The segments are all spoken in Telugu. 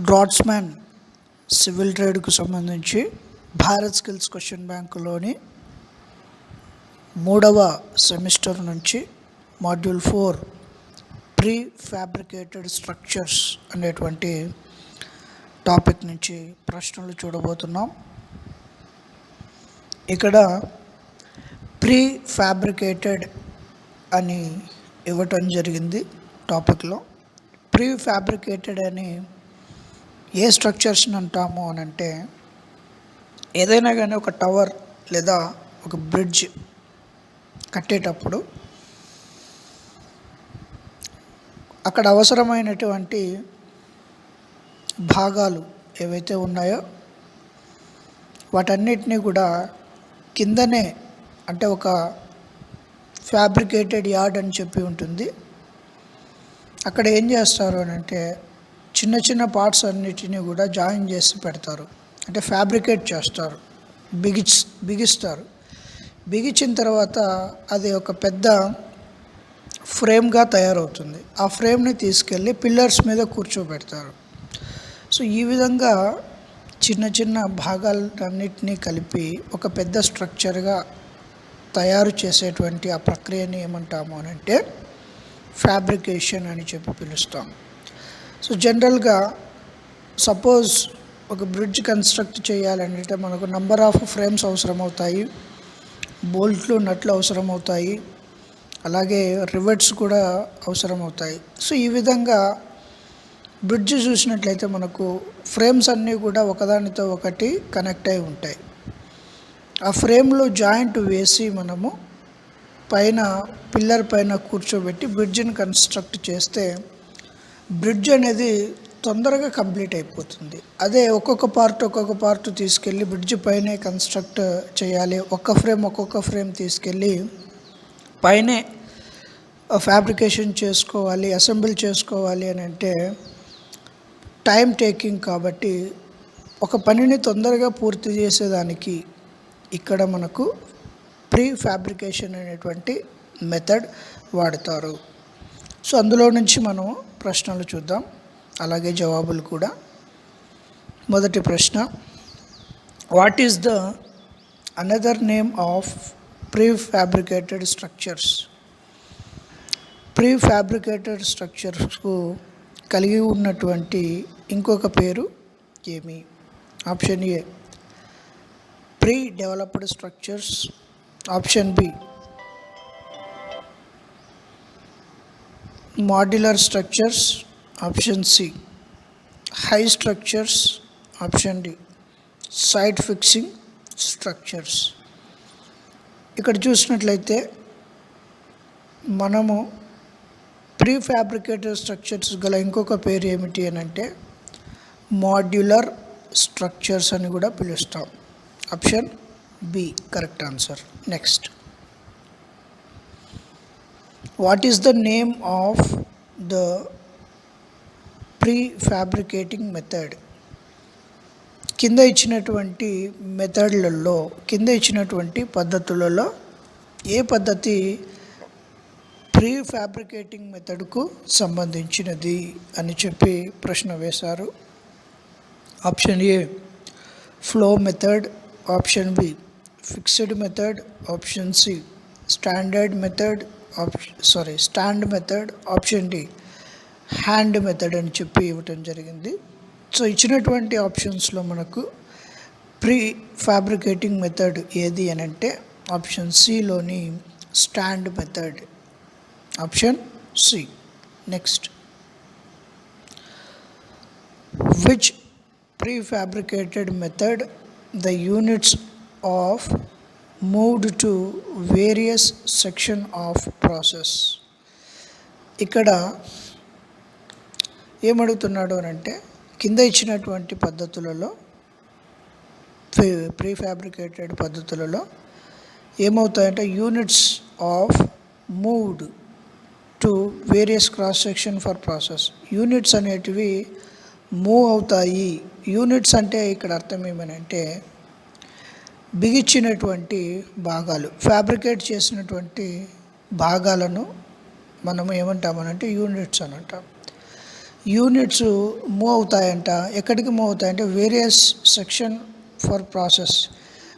డ్రాట్స్‌మ్యాన్ సివిల్ ట్రేడ్‌కు సంబంధించి భారత్ స్కిల్స్ క్వశ్చన్ బ్యాంకులోని 3వ సెమిస్టర్ నుంచి మాడ్యూల్ 4 ప్రీ ఫ్యాబ్రికేటెడ్ స్ట్రక్చర్స్ అనేటువంటి టాపిక్ నుంచి ప్రశ్నలు చూడబోతున్నాం. ఇక్కడ ప్రీ ఫ్యాబ్రికేటెడ్ అని ఇవ్వటం జరిగింది టాపిక్లో. ప్రీ ఫ్యాబ్రికేటెడ్ అని ఏ స్ట్రక్చర్స్ని అంటాము అని అంటే, ఏదైనా కానీ ఒక టవర్ లేదా ఒక బ్రిడ్జ్ కట్టేటప్పుడు అక్కడ అవసరమైనటువంటి భాగాలు ఏవైతే ఉన్నాయో వాటన్నిటినీ కూడా కిందనే, అంటే ఒక ఫ్యాబ్రికేటెడ్ యార్డ్ అని చెప్పి ఉంటుంది. అక్కడ ఏం చేస్తారు అని అంటే, చిన్న చిన్న పార్ట్స్ అన్నిటినీ కూడా జాయిన్ చేసి పెడతారు, అంటే ఫ్యాబ్రికేట్ చేస్తారు, బిగిస్తారు. బిగించిన తర్వాత అది ఒక పెద్ద ఫ్రేమ్గా తయారవుతుంది. ఆ ఫ్రేమ్ని తీసుకెళ్ళి పిల్లర్స్ మీద కూర్చోబెడతారు. సో ఈ విధంగా చిన్న చిన్న భాగాలన్నిటినీ కలిపి ఒక పెద్ద స్ట్రక్చర్గా తయారు చేసేటువంటి ఆ ప్రక్రియని ఏమంటాము అని అంటే ఫ్యాబ్రికేషన్ అని చెప్పి పిలుస్తాం. సో జనరల్గా సపోజ్ ఒక బ్రిడ్జ్ కన్స్ట్రక్ట్ చేయాలంటే మనకు నంబర్ ఆఫ్ ఫ్రేమ్స్ అవసరమవుతాయి, బోల్ట్లు నట్లు అవసరమవుతాయి, అలాగే రివెట్స్ కూడా అవసరమవుతాయి. సో ఈ విధంగా బ్రిడ్జ్ చూసినట్లయితే మనకు ఫ్రేమ్స్ అన్నీ కూడా ఒకదానితో ఒకటి కనెక్ట్ అయి ఉంటాయి. ఆ ఫ్రేమ్లో జాయింట్ వేసి మనము పైన పిల్లర్ పైన కూర్చోబెట్టి బ్రిడ్జ్ని కన్స్ట్రక్ట్ చేస్తే బ్రిడ్జ్ అనేది తొందరగా కంప్లీట్ అయిపోతుంది. అదే ఒక్కొక్క పార్ట్ తీసుకెళ్ళి బ్రిడ్జ్ పైనే కన్స్ట్రక్ట్ చేయాలి, ఒక్కొక్క ఫ్రేమ్ తీసుకెళ్ళి పైనే ఫ్యాబ్రికేషన్ చేసుకోవాలి, అసెంబుల్ చేసుకోవాలి అని అంటే టైం టేకింగ్. కాబట్టి ఒక పనిని తొందరగా పూర్తి చేసేదానికి ఇక్కడ మనకు ప్రీ ఫ్యాబ్రికేషన్ అనేటువంటి మెథడ్ వాడతారు. సో అందులో నుంచి మనం ప్రశ్నలు చూద్దాం, అలాగే జవాబులు కూడా. మొదటి ప్రశ్న, what is the another name of prefabricated structures? Prefabricated స్ట్రక్చర్స్కు కలిగి ఉన్నటువంటి ఇంకొక పేరు ఏమి? Option A pre developed structures, option B modular structures, option C high structures, option D site fixing structures. ఇక్కడ చూసినట్లయితే మనము ప్రీ ఫ్యాబ్రికేటెడ్ స్ట్రక్చర్స్ గల ఇంకొక పేరు ఏమిటి అని అంటే మాడ్యులర్ స్ట్రక్చర్స్ అని కూడా పిలుస్తాం. Option B correct answer. Next, what is the name of the prefabricating method? కింద ఇచ్చినటువంటి మెథడ్లలో, కింద ఇచ్చినటువంటి పద్ధతులలో ఏ పద్ధతి ప్రీ ఫ్యాబ్రికేటింగ్ మెథడ్కు సంబంధించినది అని చెప్పి ప్రశ్న వేశారు. Option A flow method, option B fixed method, option C stand method, option D hand method అని చెప్పి ఇవ్వటం జరిగింది. సో ఇచ్చినటువంటి ఆప్షన్స్లో మనకు ప్రీ ఫ్యాబ్రికేటింగ్ మెథడ్ ఏది అని అంటే ఆప్షన్ సిలోని stand method, option C. Next, which prefabricated method the units of moved to various section of process? ఇక్కడ ఏమడుగుతున్నాడు అని అంటే, కింద ఇచ్చినటువంటి పద్ధతులలో, ప్రీ ఫ్యాబ్రికేటెడ్ పద్ధతులలో ఏమవుతాయంటే units of moved to various cross section for process. Units అనేటివి మూవ్ అవుతాయి. యూనిట్స్ అంటే ఇక్కడ అర్థం ఏమనంటే బిగించినటువంటి భాగాలు, ఫ్యాబ్రికేట్ చేసినటువంటి భాగాలను మనం ఏమంటామనంటే యూనిట్స్ అని అంటాం. యూనిట్స్ మూవ్ అవుతాయంట. ఎక్కడికి మూవ్ అవుతాయంటే వేరియస్ సెక్షన్ ఫర్ ప్రాసెస్.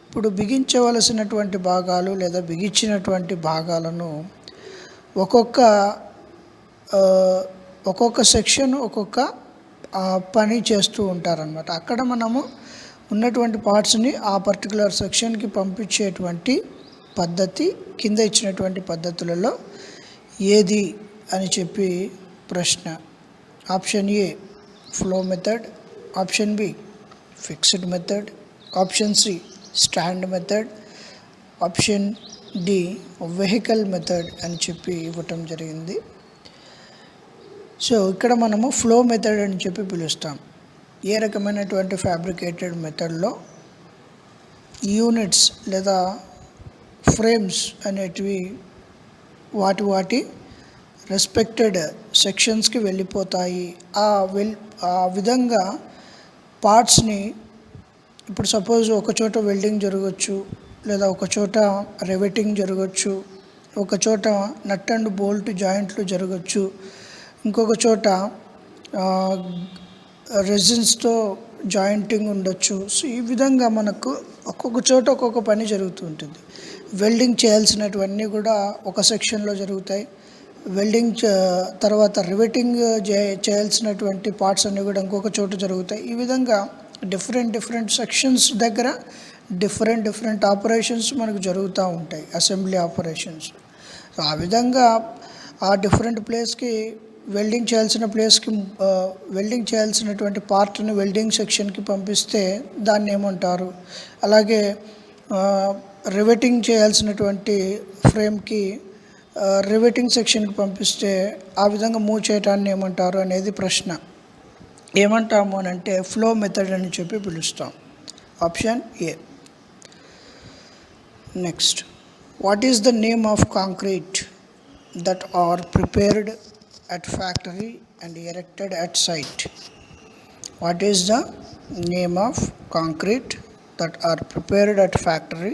ఇప్పుడు బిగించవలసినటువంటి భాగాలు లేదా బిగించినటువంటి భాగాలను ఒక్కొక్క సెక్షన్ ఒక్కొక్క పని చేస్తూ ఉంటారనమాట. అక్కడ మనము ఉన్నటువంటి పార్ట్స్ని ఆ పర్టికులర్ సెక్షన్కి పంపించేటువంటి పద్ధతి కింద ఇచ్చినటువంటి పద్ధతులలో ఏది అని చెప్పి ప్రశ్న. Option A flow method, option B fixed method, option C stand method, option D vehicle method అని చెప్పి ఇవ్వటం జరిగింది. సో ఇక్కడ మనము ఫ్లో మెథడ్ అని చెప్పి పిలుస్తాం. ఏ రకమైనటువంటి ఫ్యాబ్రికేటెడ్ మెథడ్లో యూనిట్స్ లేదా ఫ్రేమ్స్ అనేటివి వాటి రెస్పెక్టెడ్ సెక్షన్స్కి వెళ్ళిపోతాయి. ఆ విధంగా పార్ట్స్ని ఇప్పుడు సపోజ్ ఒక చోట వెల్డింగ్ జరగవచ్చు, లేదా ఒక చోట రివెటింగ్ జరగవచ్చు, ఒక చోట నట్ అండ్ బోల్ట్ జాయింట్లు జరగచ్చు, ఇంకొక చోట రెజిన్స్తో జాయింటింగ్ ఉండొచ్చు. సో ఈ విధంగా మనకు ఒక్కొక్క చోట ఒక్కొక్క పని జరుగుతూ ఉంటుంది. వెల్డింగ్ చేయాల్సినటువన్నీ కూడా ఒక సెక్షన్లో జరుగుతాయి. వెల్డింగ్ తర్వాత రివెటింగ్ చేయాల్సినటువంటి పార్ట్స్ అన్నీ కూడా ఇంకొక చోట జరుగుతాయి. ఈ విధంగా డిఫరెంట్ సెక్షన్స్ దగ్గర డిఫరెంట్ ఆపరేషన్స్ మనకు జరుగుతూ ఉంటాయి, అసెంబ్లీ ఆపరేషన్స్. సో ఆ విధంగా ఆ డిఫరెంట్ ప్లేస్కి వెల్డింగ్ చేయాల్సినటువంటి పార్ట్ని వెల్డింగ్ సెక్షన్కి పంపిస్తే దాన్ని ఏమంటారు? అలాగే రివెటింగ్ చేయాల్సినటువంటి ఫ్రేమ్కి రివెటింగ్ సెక్షన్కి పంపిస్తే ఆ విధంగా మూవ్ చేయటాన్ని ఏమంటారు అనేది ప్రశ్న. ఏమంటాము అని అంటే ఫ్లో మెథడ్ అని చెప్పి పిలుస్తాం. Option A. Next, what is the name of concrete that are prepared at factory and erected at site? What is the name of concrete that are prepared at factory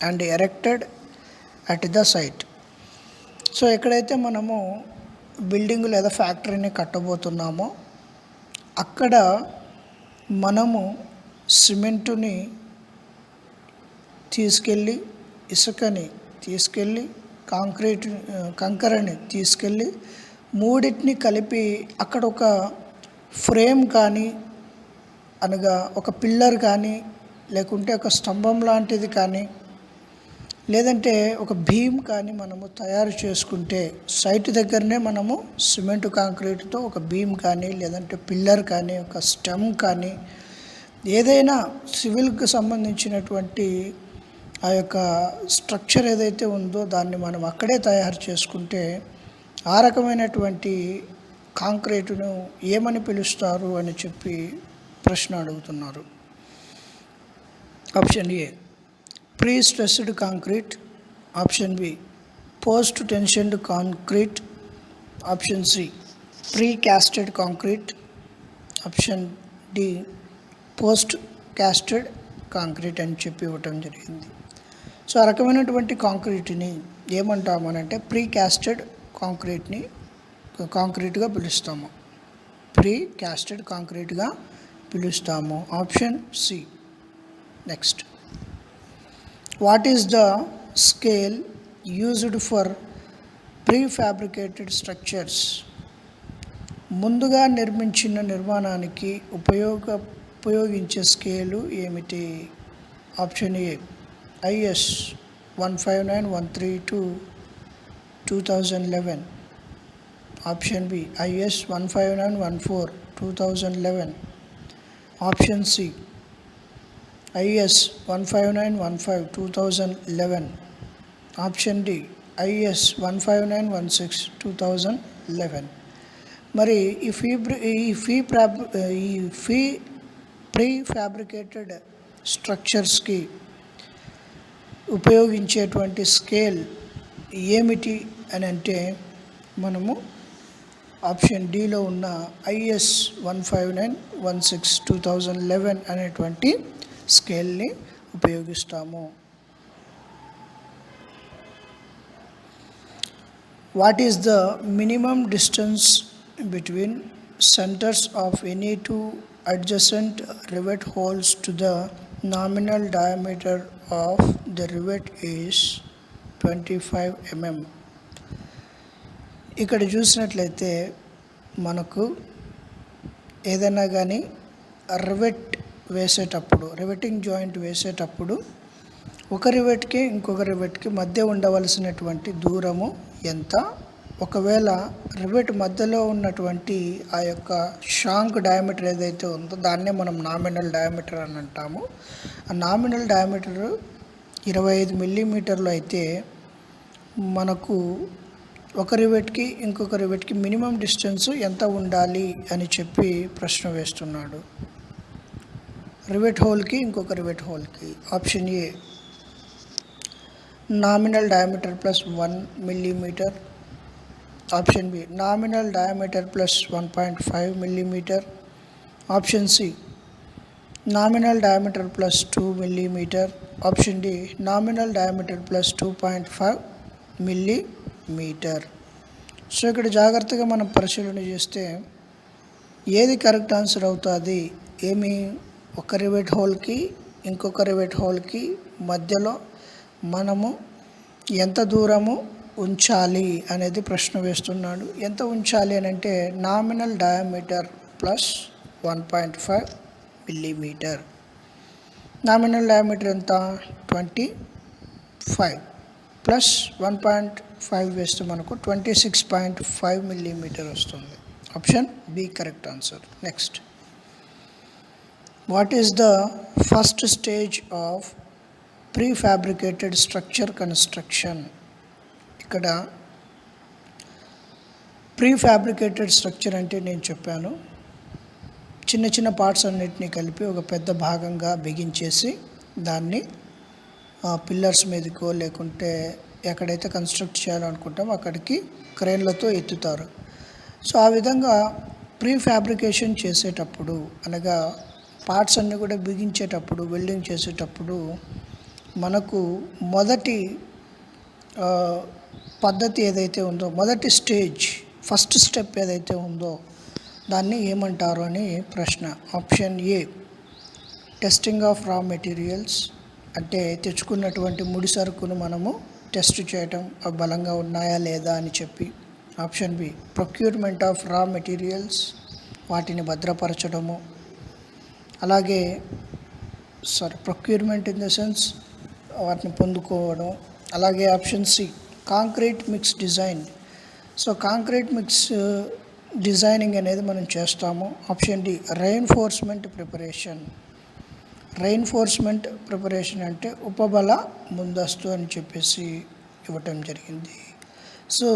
and erected at the site? So ఎక్కడైతే మనము బిల్డింగ్ లేదా ఫ్యాక్టరీని కట్టబోతున్నామో అక్కడ మనము సిమెంటుని తీసుకెళ్ళి, ఇసుకని తీసుకెళ్ళి, కంకరని తీసుకెళ్ళి మూడింటిని కలిపి అక్కడ ఒక ఫ్రేమ్ కానీ అనగా ఒక పిల్లర్ కానీ, లేకుంటే ఒక స్తంభం లాంటిది కానీ, లేదంటే ఒక బీమ్ కానీ మనము తయారు చేసుకుంటే సైట్ దగ్గరనే మనము సిమెంటు కాంక్రీట్తో ఒక బీమ్ కానీ, లేదంటే పిల్లర్ కానీ, ఒక స్టెమ్ కానీ, ఏదైనా సివిల్కి సంబంధించినటువంటి ఆ యొక్క స్ట్రక్చర్ ఏదైతే ఉందో దాన్ని మనం అక్కడే తయారు చేసుకుంటే ఆ రకమైనటువంటి కాంక్రీటును ఏమని పిలుస్తారు అని చెప్పి ప్రశ్న అడుగుతున్నారు. Option A prestressed concrete, option B post tensioned concrete, option C pre casted concrete, option D post casted concrete అని చెప్పి ఇవ్వటం జరిగింది. సో ఆ రకమైనటువంటి కాంక్రీట్ని ఏమంటామనంటే ప్రీ క్యాస్టెడ్ కాంక్రీట్గా పిలుస్తాము. ప్రీ క్యాస్టెడ్ కాంక్రీట్గా పిలుస్తాము. Option C. Next, what is the scale used for prefabricated structures? ముందుగా నిర్మించిన నిర్మాణానికి ఉపయోగించే స్కేలు ఏమిటి? Option A IS 159-132-2011, option B IS 159-14-2011, option C IS 159-15-2011, option D IS 159-16-2011. మరి ఈ ప్రీ ఫ్యాబ్రికేటెడ్ స్ట్రక్చర్స్కి ఉపయోగించేటువంటి స్కేల్ ఏమిటి అని అంటే మనము ఆప్షన్ డిలో ఉన్న IS 159-16-2011 అనేటువంటి స్కేల్ని ఉపయోగిస్తాము. What is the minimum distance between centers of any two adjacent rivet holes to the nominal diameter of the rivet is 25 mm. ఇక్కడ చూసినట్లయితే మనకు ఏదైనా కానీ రివెటింగ్ జాయింట్ వేసేటప్పుడు ఒక రివెట్కి ఇంకొక రివెట్కి మధ్య ఉండవలసినటువంటి దూరము ఎంత, ఒకవేళ రివెట్ మధ్యలో ఉన్నటువంటి ఆ యొక్క షాంక్ డయామీటర్ ఏదైతే ఉందో దాన్నే మనం నామినల్ డయామీటర్ అని అంటాము. ఆ నామినల్ డయామీటర్ 25 మిల్లీమీటర్లు అయితే మనకు ఒక రివెట్కి ఇంకొక రివెట్కి మినిమం డిస్టెన్స్ ఎంత ఉండాలి అని చెప్పి ప్రశ్న వేస్తున్నాడు. రివెట్ హోల్కి ఇంకొక రివెట్ హోల్కి option A nominal diameter plus 1 millimetre, option B nominal diameter plus 1.5 millimetre, option C nominal diameter plus 2 millimetre, option D nominal diameter plus 2.5 millimetre. So ఇక్కడ జాగ్రత్తగా మనం పరిశీలన చేస్తే ఏది కరెక్ట్ ఆన్సర్ అవుతుంది, ఏమి ఒక రివెట్ హోల్కి ఇంకొక రివెట్ హోల్కి మధ్యలో మనము ఎంత దూరము ఉంచాలి అనేది ప్రశ్న వేస్తున్నాడు. ఎంత ఉంచాలి అని అంటే nominal diameter plus 1.5 millimetre. Nominal diameter ఎంత 25 ప్లస్ 1.5 వేస్తే మనకు 26.5 మిల్లీమీటర్ వస్తుంది. Option B correct answer. Next, what is the first stage of prefabricated structure construction? ఇక్కడ ప్రీఫ్యాబ్రికేటెడ్ స్ట్రక్చర్ అంటే నేను చెప్పాను, చిన్న చిన్న పార్ట్స్ అన్నిటినీ కలిపి ఒక పెద్ద భాగంగా బిగించేసి దాన్ని పిల్లర్స్ మీదకో లేకుంటే ఎక్కడైతే కన్స్ట్రక్ట్ చేయాలనుకుంటామో అక్కడికి క్రేన్లతో ఎత్తుతారు. సో ఆ విధంగా ప్రీఫ్యాబ్రికేషన్ చేసేటప్పుడు, అనగా పార్ట్స్ అన్నీ కూడా బిగించేటప్పుడు, వెల్డింగ్ చేసేటప్పుడు మనకు మొదటి పద్ధతి ఏదైతే ఉందో, మొదటి స్టేజ్, ఫస్ట్ స్టెప్ ఏదైతే ఉందో దాన్ని ఏమంటారు అని ప్రశ్న. Option A testing of raw materials, అంటే తెచ్చుకున్నటువంటి ముడి సరుకును మనము టెస్ట్ చేయటం, అవి బలంగా ఉన్నాయా లేదా అని చెప్పి. Option B procurement of raw materials, వాటిని భద్రపరచడము. అలాగే ప్రొక్యూర్మెంట్ ఇన్ ద సెన్స్ వాటిని పొందుకోవడం. అలాగే option C concrete mix design. So concrete mix designing అనేది మనం చేస్తాము. Option D reinforcement preparation. Reinforcement preparation అంటే ఉపబల ముందస్తు అని చెప్పేసి ఇవ్వటం జరిగింది. సో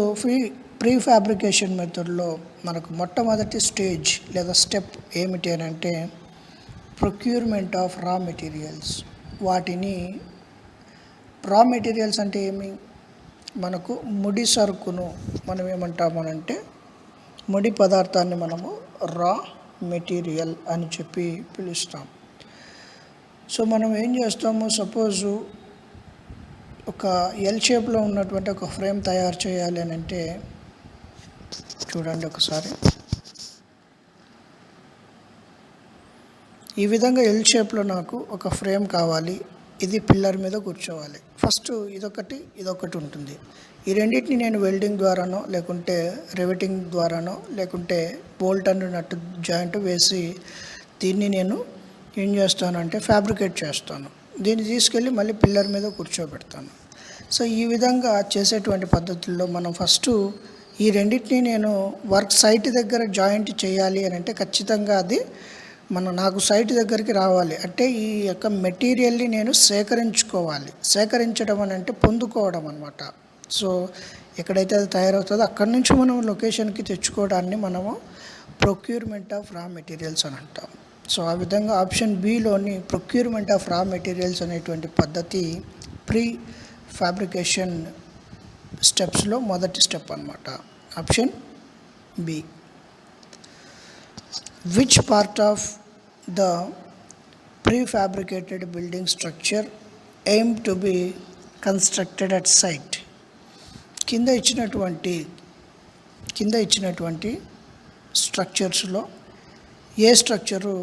ప్రీఫ్యాబ్రికేషన్ మెథడ్లో మనకు మొట్టమొదటి స్టేజ్ లేదా స్టెప్ ఏమిటి అని అంటే ప్రొక్యూర్మెంట్ ఆఫ్ రా మెటీరియల్స్. వాటిని రా మెటీరియల్స్ అంటే ఏమి, మనకు ముడి సరుకును మనం ఏమంటామనంటే ముడి పదార్థాన్ని మనము రా మెటీరియల్ అని చెప్పి పిలుస్తాం. సో మనం ఏం చేస్తాము, సపోజు ఒక ఎల్ షేప్లో ఉన్నటువంటి ఒక ఫ్రేమ్ తయారు చేయాలి అని అంటే, చూడండి ఒకసారి, ఈ విధంగా ఎల్ షేప్లో నాకు ఒక ఫ్రేమ్ కావాలి, ఇది పిల్లర్ మీద కూర్చోవాలి. ఫస్ట్ ఇదొకటి ఉంటుంది. ఈ రెండింటిని నేను వెల్డింగ్ ద్వారానో లేకుంటే రివెటింగ్ ద్వారానో లేకుంటే బోల్ట్ అండ్ నట్ జాయింట్ వేసి దీన్ని నేను ఏం చేస్తానంటే ఫ్యాబ్రికేట్ చేస్తాను. దీన్ని తీసుకెళ్ళి మళ్ళీ పిల్లర్ మీద కూర్చోబెడతాను. సో ఈ విధంగా చేసేటువంటి పద్ధతుల్లో మనం ఫస్ట్ ఈ రెండింటిని నేను వర్క్ సైట్ దగ్గర జాయింట్ చేయాలి అని అంటే ఖచ్చితంగా అది నాకు సైట్ దగ్గరికి రావాలి. అంటే ఈ యొక్క మెటీరియల్ని నేను సేకరించుకోవాలి. సేకరించడం అని అంటే పొందుకోవడం అన్నమాట. సో ఎక్కడైతే అది తయారవుతుందో అక్కడి నుంచి మనం లొకేషన్కి తెచ్చుకోవడాన్ని మనము ప్రొక్యూర్మెంట్ ఆఫ్ రా మెటీరియల్స్ అని అంటాం. సో ఆ విధంగా ఆప్షన్ బిలోని ప్రొక్యూర్మెంట్ ఆఫ్ రా మెటీరియల్స్ అనేటువంటి పద్ధతి ప్రీ ఫ్యాబ్రికేషన్ స్టెప్స్లో మొదటి స్టెప్ అన్నమాట. Option B. Which part of the prefabricated building structure aim to be constructed at site? కింద ఇచ్చినటువంటి స్ట్రక్చర్స్లో ఏ స్ట్రక్చరు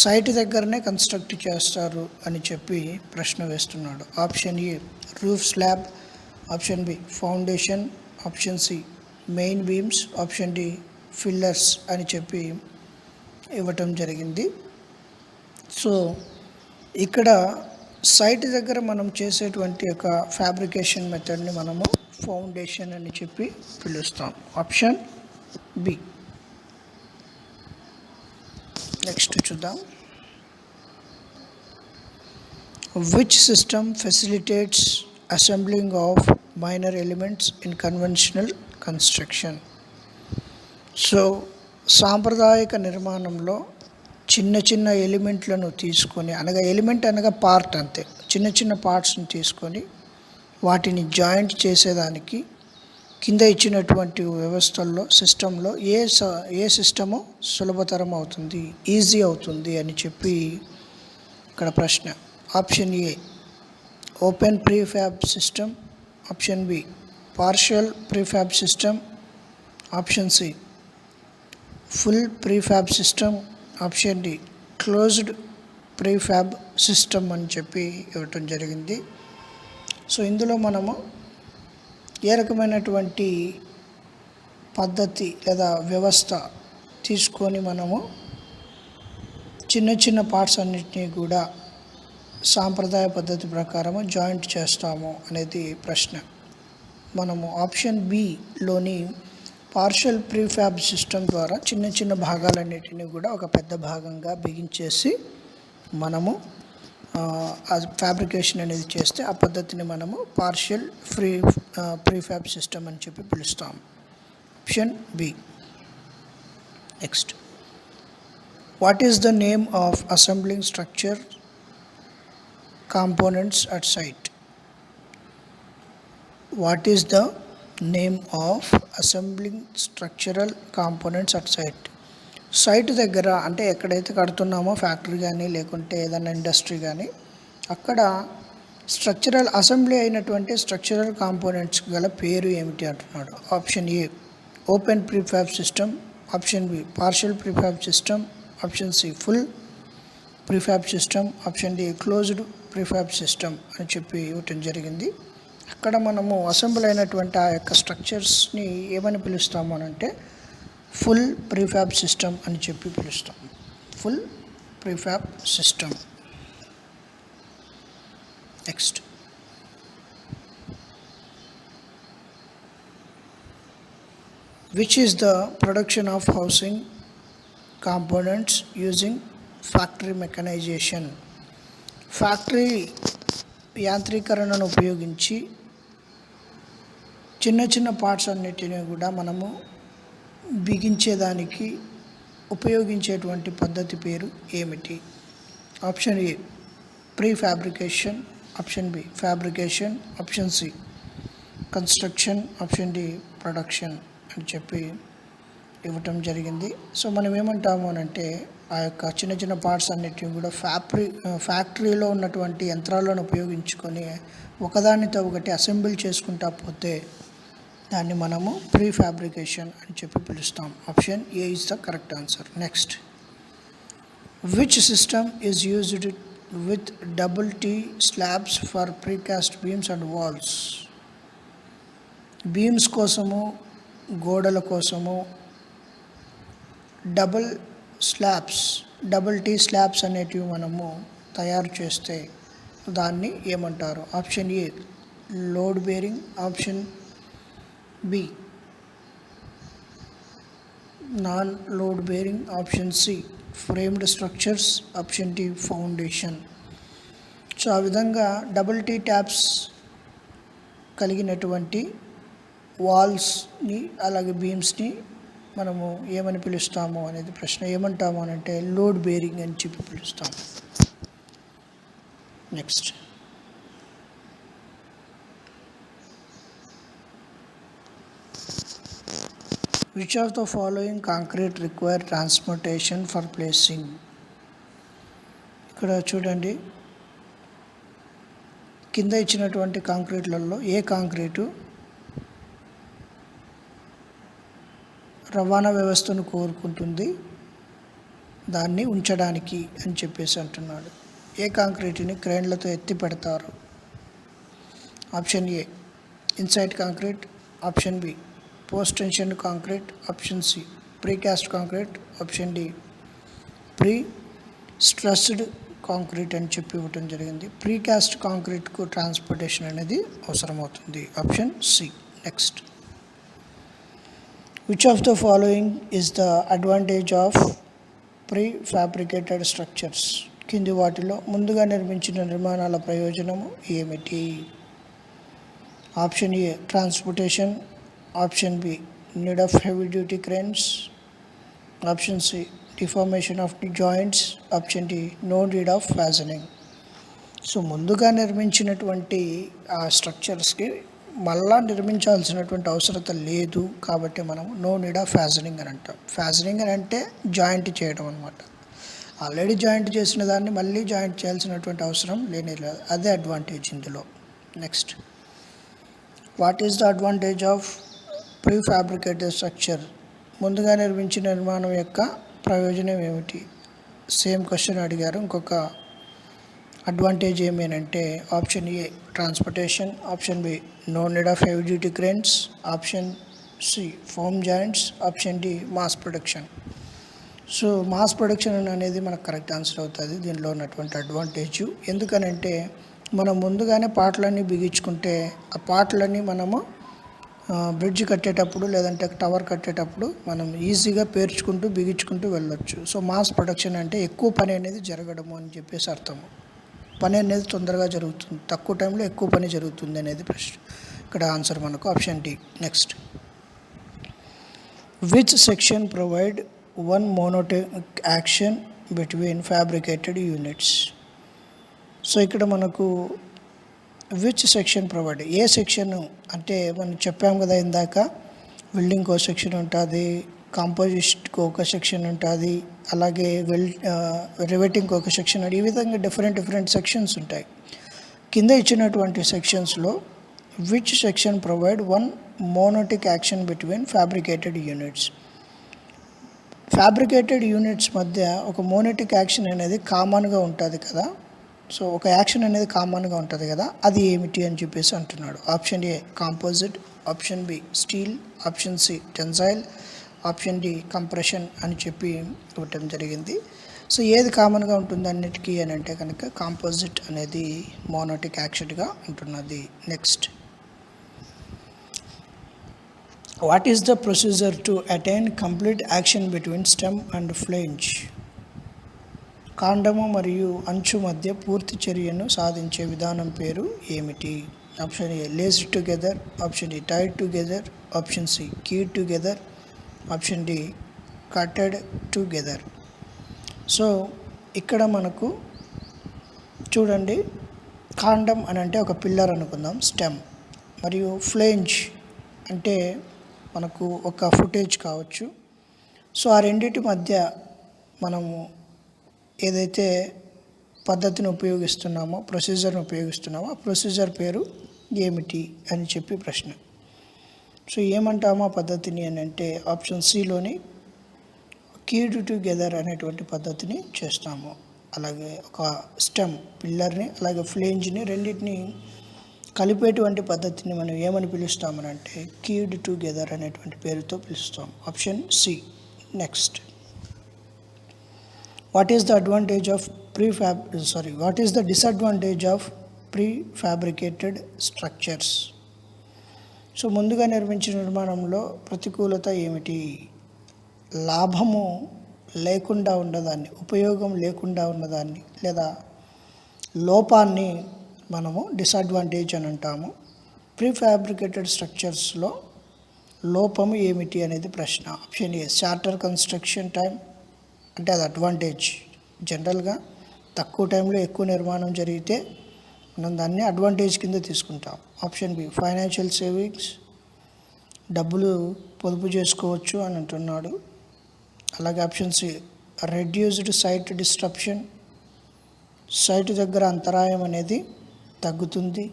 సైట్ దగ్గరనే కన్స్ట్రక్ట్ చేస్తారు అని చెప్పి ప్రశ్న వేస్తున్నాడు. Option A roof slab, option B foundation, option C main beams, option D fillers అని చెప్పి ఇవ్వటం జరిగింది. సో ఇక్కడ సైట్ దగ్గర మనం చేసేటువంటి ఒక ఫ్యాబ్రికేషన్ మెథడ్ని మనము ఫౌండేషన్ అని చెప్పి పిలుస్తాం. Option B. నెక్స్ట్ చూద్దాం. Which system facilitates assembling of minor elements in conventional construction? So సాంప్రదాయక నిర్మాణంలో చిన్న చిన్న ఎలిమెంట్లను తీసుకొని, ఎలిమెంట్ అనగా పార్ట్ అంతే, చిన్న చిన్న పార్ట్స్ని తీసుకొని వాటిని జాయింట్ చేసేదానికి కింద ఇచ్చినటువంటి వ్యవస్థల్లో సిస్టంలో ఏ సిస్టము సులభతరం అవుతుంది, ఈజీ అవుతుంది అని చెప్పి ఇక్కడ ప్రశ్న. Option A open prefab system, option B partial prefab system, option C full prefab system, option D closed prefab system అని చెప్పి ఇవ్వటం జరిగింది. సో ఇందులో మనము ఏ రకమైనటువంటి పద్ధతి లేదా వ్యవస్థ తీసుకొని మనము చిన్న చిన్న పార్ట్స్ అన్నిటినీ కూడా సాంప్రదాయ పద్ధతి ప్రకారము జాయింట్ చేస్తాము అనేది ప్రశ్న. మనము ఆప్షన్ బిలోని పార్షియల్ ప్రీఫ్యాబ్ సిస్టమ్ ద్వారా చిన్న చిన్న భాగాలన్నిటినీ కూడా ఒక పెద్ద భాగంగా బిగించేసి మనము ఫ్యాబ్రికేషన్ అనేది చేస్తే ఆ పద్ధతిని మనము పార్షియల్ ప్రీఫ్యాబ్ సిస్టమ్ అని చెప్పి పిలుస్తాం. Option B. Next, what is the name of assembling structure components at site? What is the name of assembling structural components at site? Site దగ్గర అంటే ఎక్కడైతే కడుతున్నామో ఫ్యాక్టరీ కానీ లేకుంటే ఏదైనా ఇండస్ట్రీ కానీ అక్కడ స్ట్రక్చరల్ అసెంబ్లీ అయినటువంటి స్ట్రక్చరల్ కాంపోనెంట్స్ గల పేరు ఏమిటి అంటున్నాడు. Option A open prefab system, option B partial prefab system, option C full prefab system, option D closed prefab system అని చెప్పి ఇవ్వటం జరిగింది. అక్కడ మనము అసెంబ్లీ అయినటువంటి ఆ యొక్క స్ట్రక్చర్స్ని ఏమని పిలుస్తాము అని అంటే ఫుల్ ప్రీఫ్యాబ్ సిస్టమ్ అని చెప్పి పిలుస్తాం. Full prefab system. Next, which is the production of housing components using factory mechanization? Factory యాంత్రీకరణను ఉపయోగించి చిన్న చిన్న పార్ట్స్ అన్నిటినీ కూడా మనము బిగించేదానికి ఉపయోగించేటువంటి పద్ధతి పేరు ఏమిటి? Option A prefabrication, option B fabrication, option C construction, option D production అని చెప్పి ఇవ్వటం జరిగింది. సో మనం ఏమంటాము అని అంటే ఆ యొక్క చిన్న చిన్న పార్ట్స్ అన్నిటిని కూడా ఫ్యాక్టరీలో ఉన్నటువంటి యంత్రాలను ఉపయోగించుకొని ఒకదానితో ఒకటి అసెంబుల్ చేసుకుంటా పోతే దాన్ని మనము ప్రీ ఫ్యాబ్రికేషన్ అని చెప్పి పిలుస్తాం. Option A is the correct answer. Next, which system is used with double T slabs for precast beams and walls? Beams కోసము గోడల కోసము డబుల్ టీ స్లాబ్స్ అనేటివి మనము తయారు చేస్తే దాన్ని ఏమంటారు? Option A load bearing, option B non load bearing, option C framed structures, option D foundation. So ఆ విధంగా డబుల్ టీ ట్యాప్స్ కలిగినటువంటి వాల్స్ని అలాగే బీమ్స్ని మనము ఏమని పిలుస్తాము అనేది ప్రశ్న. ఏమంటాము అని అంటే లోడ్ బేరింగ్ అని చెప్పి పిలుస్తాం. Next, which of the following concrete require transportation for placing? ఇక్కడ చూడండి, కింద ఇచ్చినటువంటి కాంక్రీట్లలో ఏ కాంక్రీటు రవాణా వ్యవస్థను కోరుకుంటుంది దాన్ని ఉంచడానికి అని చెప్పేసి అంటున్నాడు. ఏ కాంక్రీట్ని క్రేన్లతో ఎత్తి పెడతారు? Option A inside concrete, option B post tension concrete, option C precast concrete, option D prestressed concrete అని చెప్పి ఇవ్వటం జరిగింది. ప్రీకాస్ట్ కాంక్రీట్కు ట్రాన్స్పోర్టేషన్ అనేది అవసరమవుతుంది. Option C. Next, which of the following is the advantage of prefabricated structures? కింది వాటిలో ముందుగా నిర్మించిన నిర్మాణాల ప్రయోజనము ఏమిటి? Option A transportation, option B need of heavy duty cranes, option C deformation of the joints, option D no need of fashioning. So ముందుగా నిర్మించినటువంటి ఆ స్ట్రక్చర్స్కి మళ్ళా నిర్మించాల్సినటువంటి అవసరత లేదు కాబట్టి మనం నో నీడ్ ఆఫ్ ఫ్యాజనింగ్ అని అంటాం. ఫ్యాజనింగ్ అని అంటే జాయింట్ చేయడం అనమాట. ఆల్రెడీ జాయింట్ చేసిన దాన్ని మళ్ళీ జాయింట్ చేయాల్సినటువంటి అవసరం లేనే లేదు. అదే అడ్వాంటేజ్ ఇందులో. Next, what is the advantage of pre fabricated structure? ముందుగా నిర్మించిన నిర్మాణం యొక్క ప్రయోజనం ఏమిటి? సేమ్ క్వశ్చన్ అడిగారు. ఇంకొక అడ్వాంటేజ్ ఏమేనంటే option A transportation, option B no need of heavy duty cranes, option C foam joints, option D mass production. So mass production అనేది మనకు కరెక్ట్ ఆన్సర్ అవుతుంది దీనిలో ఉన్నటువంటి అడ్వాంటేజ్. ఎందుకనంటే మనం ముందుగానే పార్ట్లన్నీ బిగించుకుంటే ఆ పార్ట్లన్నీ మనము బ్రిడ్జ్ కట్టేటప్పుడు లేదంటే టవర్ కట్టేటప్పుడు మనం ఈజీగా పేర్చుకుంటూ బిగించుకుంటూ వెళ్ళొచ్చు. సో మాస్ ప్రొడక్షన్ అంటే ఎక్కువ పని అనేది జరగడము అని చెప్పేసి అర్థము. పని అనేది తొందరగా జరుగుతుంది, తక్కువ టైంలో ఎక్కువ పని జరుగుతుంది అనేది ప్రశ్న. ఇక్కడ ఆన్సర్ మనకు option D. Next, which section provide one monotonic action between fabricated units? So ఇక్కడ మనకు విచ్ సెక్షన్ ప్రొవైడ్, ఏ సెక్షన్ అంటే మనం చెప్పాం కదా ఇందాక, వెల్డింగ్కి ఒక సెక్షన్ ఉంటుంది, కాంపోజిట్కి ఒక సెక్షన్ ఉంటుంది, అలాగే రివెటింగ్కి ఒక సెక్షన్, ఈ విధంగా డిఫరెంట్ సెక్షన్స్ ఉంటాయి. కింద ఇచ్చినటువంటి సెక్షన్స్లో which section provide one monolithic action between fabricated units? Fabricated units మధ్య ఒక మోనోటిక్ యాక్షన్ అనేది కామన్గా ఉంటుంది కదా. సో ఒక యాక్షన్ అనేది కామన్గా ఉంటుంది కదా, అది ఏమిటి అని చెప్పేసి అంటున్నాడు. Option A composite, option B steel, option C tensile, option D compression అని చెప్పి ఇవ్వటం జరిగింది. సో ఏది కామన్గా ఉంటుంది అన్నిటికీ అని అంటే కనుక కాంపోజిట్ అనేది మోనోటిక్ యాక్షన్గా ఉంటున్నది. Next, what is the procedure to attain complete action between stem and flange? కాండము మరియు అంచు మధ్య పూర్తి చర్యను సాధించే విధానం పేరు ఏమిటి? Option A laced together, option D tied together, option C keyed together, option D cutted together. So ఇక్కడ మనకు చూడండి, కాండం అని అంటే ఒక పిల్లర్ అనుకుందాం, స్టెమ్, మరియు ఫ్లేంజ్ అంటే మనకు ఒక ఫుటేజ్ కావచ్చు. సో ఆ రెండింటి మధ్య మనము ఏదైతే పద్ధతిని ఉపయోగిస్తున్నామో, ప్రొసీజర్ని ఉపయోగిస్తున్నామో ఆ ప్రొసీజర్ పేరు ఏమిటి అని చెప్పి ప్రశ్న. సో ఏమంటామో ఆ పద్ధతిని అని అంటే ఆప్షన్ సిలోని కీడ్ టుగెదర్ అనేటువంటి పద్ధతిని చేస్తాము. అలాగే ఒక స్టెమ్ పిల్లర్ని అలాగే ఫ్లేంజ్ని రెండింటిని కలిపేటువంటి పద్ధతిని మనం ఏమని పిలుస్తామని అంటే కీడ్ టుగెదర్ అనేటువంటి పేరుతో పిలుస్తాం. Option C. Next, what is the advantage of what is the disadvantage of prefabricated structures? So ముందుగా నిర్మించిన నిర్మాణంలో ప్రతికూలత ఏమిటి? లాభము లేకుండా ఉన్నదాన్ని, ఉపయోగం లేకుండా ఉన్నదాన్ని లేదా లోపాన్ని మనము డిసడ్వాంటేజ్ అని అంటాము. ప్రీఫ్యాబ్రికేటెడ్ స్ట్రక్చర్స్లో లోపము ఏమిటి అనేది ప్రశ్న. ఆప్షన్ ఏ షార్టర్ కన్స్ట్రక్షన్ టైం అంటే అది అడ్వాంటేజ్. జనరల్గా తక్కువ టైంలో ఎక్కువ నిర్మాణం జరిగితే మనం దాన్ని అడ్వాంటేజ్ కింద తీసుకుంటాం. ఆప్షన్ బి ఫైనాన్షియల్ సేవింగ్స్, డబ్బులు పొదుపు చేసుకోవచ్చు అని అంటున్నాడు. అలాగే option C reduced site disruption, site దగ్గర అంతరాయం అనేది తగ్గుతుంది.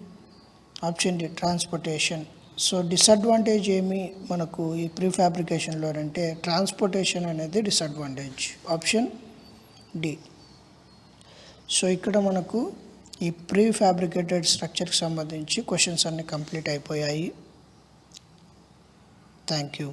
Option D transportation, so disadvantage ఏమి మనకు ఈ ప్రీ ఫ్యాబ్రికేషన్లో అంటే ట్రాన్స్పోర్టేషన్ అనేది డిసడ్వాంటేజ్, ఆప్షన్ డి. సో ఇక్కడ మనకు ఈ ప్రీ ఫ్యాబ్రికేటెడ్ స్ట్రక్చర్కి సంబంధించి క్వశ్చన్స్ అన్నీ కంప్లీట్ అయిపోయాయి. Thank you.